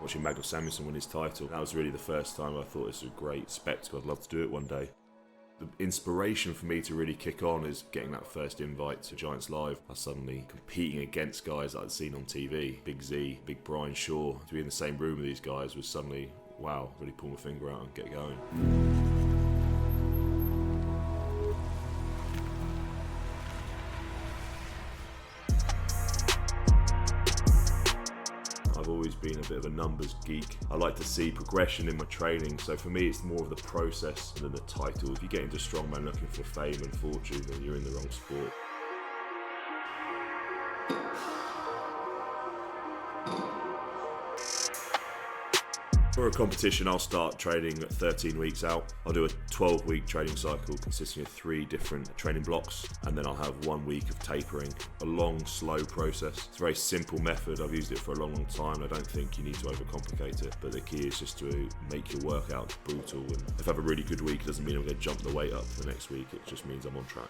watching Magnus Samuelsson win his title. That was really the first time I thought this was a great spectacle. I'd love to do it one day. The inspiration for me to really kick on is getting that first invite to Giants Live. I was suddenly competing against guys that I'd seen on TV. Big Z, Big Brian Shaw. To be in the same room with these guys was suddenly, wow, really pull my finger out and get going. I've always been a bit of a numbers geek. I like to see progression in my training, so for me it's more of the process than the title. If you get into strongman looking for fame and fortune, then you're in the wrong sport. For a competition, I'll start training at 13 weeks out. I'll do a 12-week training cycle consisting of 3 different training blocks, and then I'll have 1 week of tapering. A long, slow process. It's a very simple method. I've used it for a long, long time. I don't think you need to overcomplicate it, but the key is just to make your workout brutal. And if I have a really good week, it doesn't mean I'm going to jump the weight up for the next week. It just means I'm on track.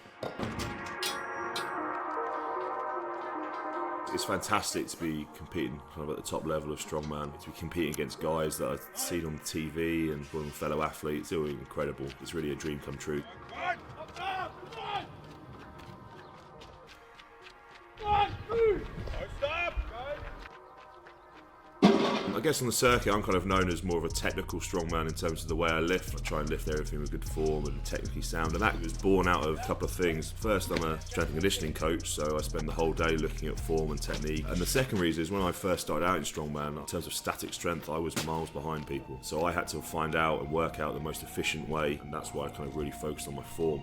It's fantastic to be competing kind of at the top level of strongman, to be competing against guys that I've seen on TV and fellow athletes. It's really incredible. It's really a dream come true. I guess on the circuit I'm kind of known as more of a technical strongman in terms of the way I lift. I try and lift everything with good form and technically sound, and that was born out of a couple of things. First, I'm a strength and conditioning coach, so I spend the whole day looking at form and technique. And the second reason is when I first started out in strongman, in terms of static strength, I was miles behind people. So I had to find out and work out the most efficient way, and that's why I kind of really focused on my form.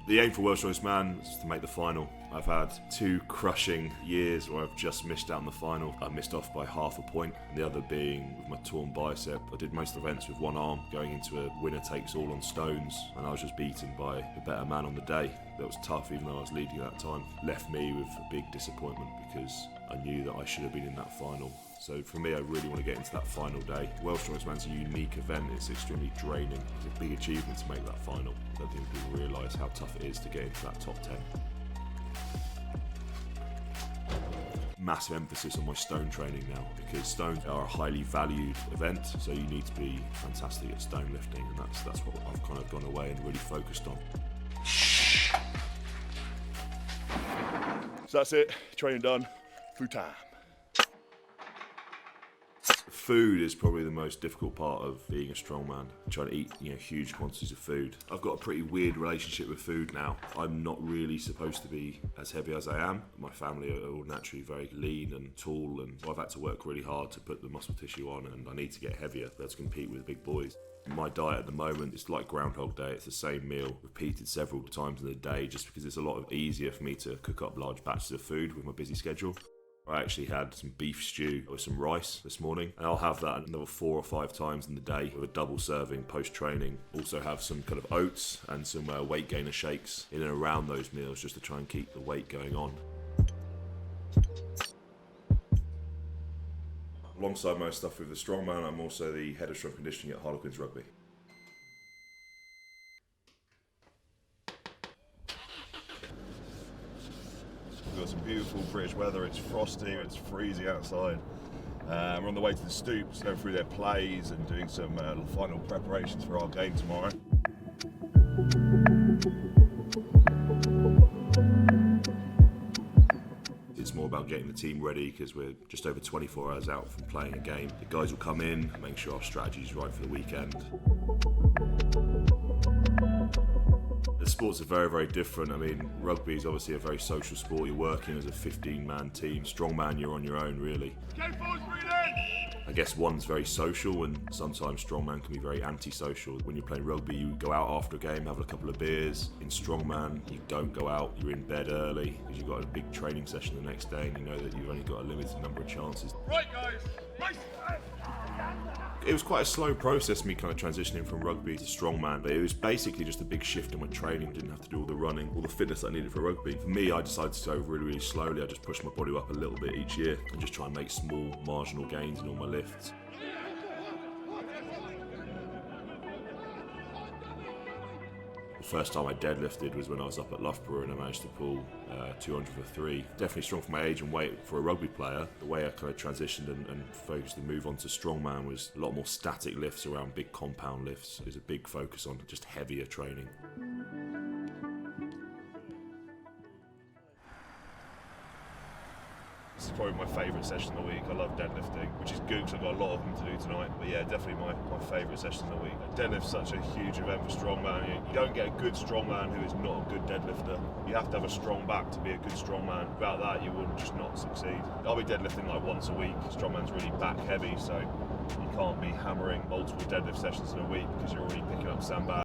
The aim for World's Strongest Man is to make the final. I've had 2 crushing years where I've just missed out on the final. I missed off by half a point, and the other being with my torn bicep. I did most events with one arm, going into a winner takes all on stones, and I was just beaten by the better man on the day. That was tough, even though I was leading at that time. Left me with a big disappointment because I knew that I should have been in that final. So for me, I really want to get into that final day. World's Strongest Man's a unique event. It's extremely draining. It's a big achievement to make that final. I don't think people realise how tough it is to get into that top 10. Massive emphasis on my stone training now, because stones are a highly valued event, so you need to be fantastic at stone lifting, and that's what I've kind of gone away and really focused on. So that's it, training done, food time. Food is probably the most difficult part of being a strongman. Trying to eat, huge quantities of food. I've got a pretty weird relationship with food now. I'm not really supposed to be as heavy as I am. My family are all naturally very lean and tall, and I've had to work really hard to put the muscle tissue on, and I need to get heavier to compete with the big boys. My diet at the moment is like Groundhog Day. It's the same meal repeated several times in the day, just because it's a lot easier for me to cook up large batches of food with my busy schedule. I actually had some beef stew with some rice this morning, and I'll have that another 4 or 5 times in the day with a double serving post-training. Also have some kind of oats and some weight gainer shakes in and around those meals, just to try and keep the weight going on. Alongside my stuff with the strongman, I'm also the head of strength conditioning at Harlequins Rugby. We've got some beautiful British weather. It's frosty, it's freezing outside. We're on the way to the Stoops, going through their plays and doing some final preparations for our game tomorrow. It's more about getting the team ready, because we're just over 24 hours out from playing a game. The guys will come in, make sure our strategy is right for the weekend. The sports are very, very different. I mean, rugby is obviously a very social sport. You're working as a 15-man team. Strongman, you're on your own, really. I guess one's very social, and sometimes strongman can be very antisocial. When you're playing rugby, you go out after a game, have a couple of beers. In strongman, you don't go out. You're in bed early because you've got a big training session the next day, and you know that you've only got a limited number of chances. Right, guys. Right. It was quite a slow process, me kind of transitioning from rugby to strongman, but it was basically just a big shift in my training. Didn't have to do all the running, all the fitness I needed for rugby. For me, I decided to go really, really slowly. I just pushed my body up a little bit each year and just try and make small, marginal gains in all my lifts. The first time I deadlifted was when I was up at Loughborough and I managed to pull 200 for 3. Definitely strong for my age and weight for a rugby player. The way I kind of transitioned and focused the move on to strongman was a lot more static lifts around big compound lifts. There's a big focus on just heavier training. This is probably my favourite session of the week. I love deadlifting, which is good because I've got a lot of them to do tonight. But yeah, definitely my favourite session of the week. Deadlift's such a huge event for strongman. You don't get a good strongman who is not a good deadlifter. You have to have a strong back to be a good strongman. Without that, you will just not succeed. I'll be deadlifting like once a week. Strongman's really back heavy, so you can't be hammering multiple deadlift sessions in a week because you're already picking up sandbags.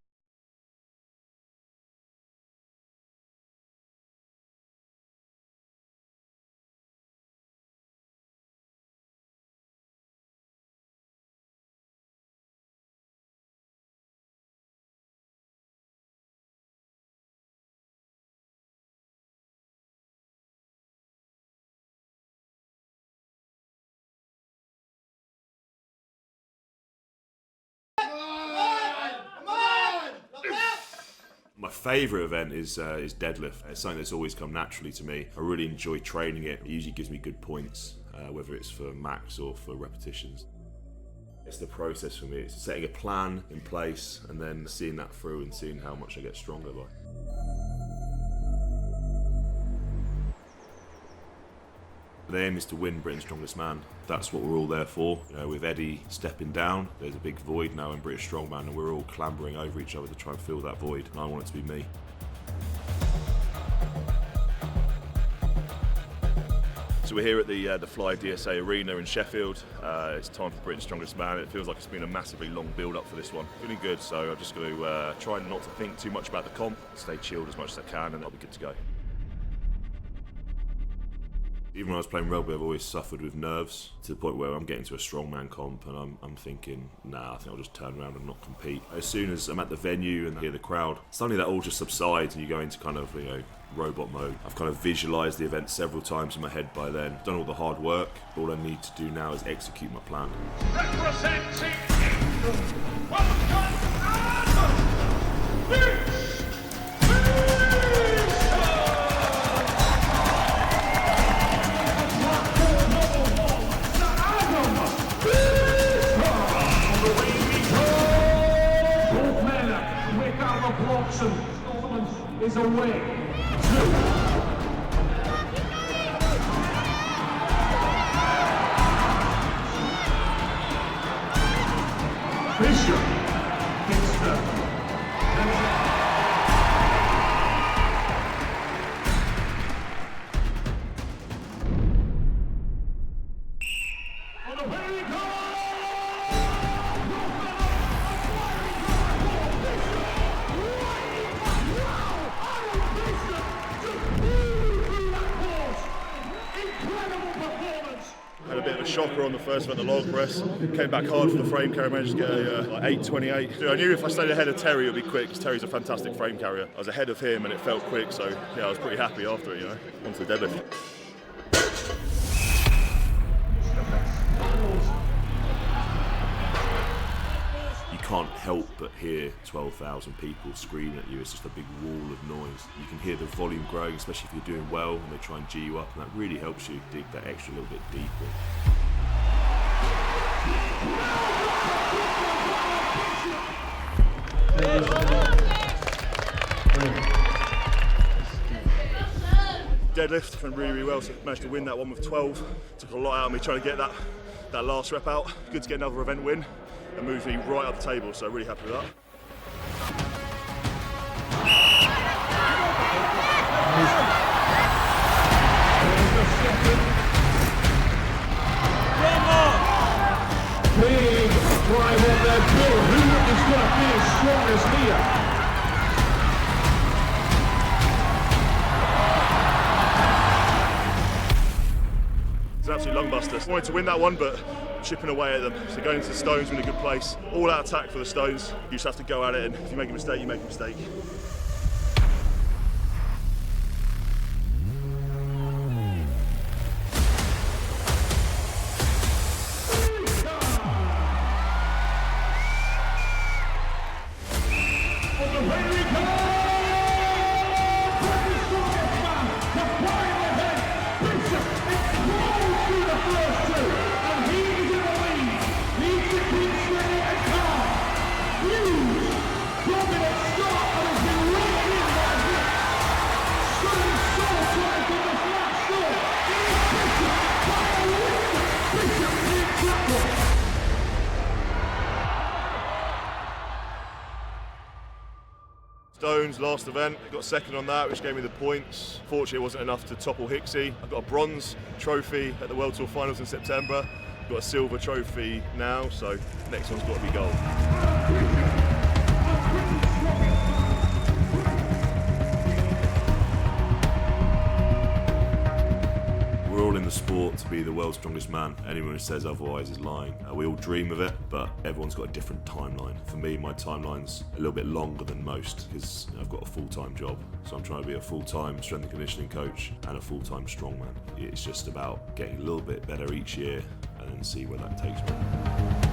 My favourite event is deadlift. It's something that's always come naturally to me. I really enjoy training it. It usually gives me good points, whether it's for max or for repetitions. It's the process for me. It's setting a plan in place and then seeing that through and seeing how much I get stronger by. The aim is to win Britain's Strongest Man. That's what we're all there for. You know, with Eddie stepping down, there's a big void now in British Strongman and we're all clambering over each other to try and fill that void, and I want it to be me. So we're here at the Fly DSA Arena in Sheffield. It's time for Britain's Strongest Man. It feels like it's been a massively long build-up for this one. Feeling good, so I'm just going to try not to think too much about the comp, stay chilled as much as I can, and I'll be good to go. Even when I was playing rugby, I've always suffered with nerves to the point where I'm getting to a strongman comp and I'm thinking, nah, I think I'll just turn around and not compete. As soon as I'm at the venue and hear the crowd, suddenly that all just subsides and you go into kind of, you know, robot mode. I've kind of visualised the event several times in my head by then. I've done all the hard work. All I need to do now is execute my plan. Representing is away. Bishop hits the Had a bit of a shocker on the first event, the log press. Came back hard for the frame carrier, managed to get a like 8.28. I knew if I stayed ahead of Terry it would be quick, because Terry's a fantastic frame carrier. I was ahead of him and it felt quick, so yeah, I was pretty happy after it, you know. On to the deadlift. You can't help but hear 12,000 people screaming at you. It's just a big wall of noise. You can hear the volume growing, especially if you're doing well and they try and G you up, and that really helps you dig that extra little bit deeper. Deadlift went really well, so managed to win that one with 12. Took a lot out of me trying to get that last rep out. Good to get another event win. And moved me right up the table, so really happy with that. big drive on that bill. Who is going to be as strong as Mia? It's an absolute lung buster. I wanted to win that one, but chipping away at them. So going into the stones, we're in a good place. All out attack for the stones. You just have to go at it, and if you make a mistake, you make a mistake. Here we go! Stones, last event, got second on that, which gave me the points. Fortunately, it wasn't enough to topple Hicksy. I got a bronze trophy at the World Tour Finals in September. Got a silver trophy now, so next one's got to be gold. We're all in the sport to be the world's strongest man. Anyone who says otherwise is lying. We all dream of it, but everyone's got a different timeline. For me, my timeline's a little bit longer than most because I've got a full-time job. So I'm trying to be a full-time strength and conditioning coach and a full-time strongman. It's just about getting a little bit better each year and then see where that takes me.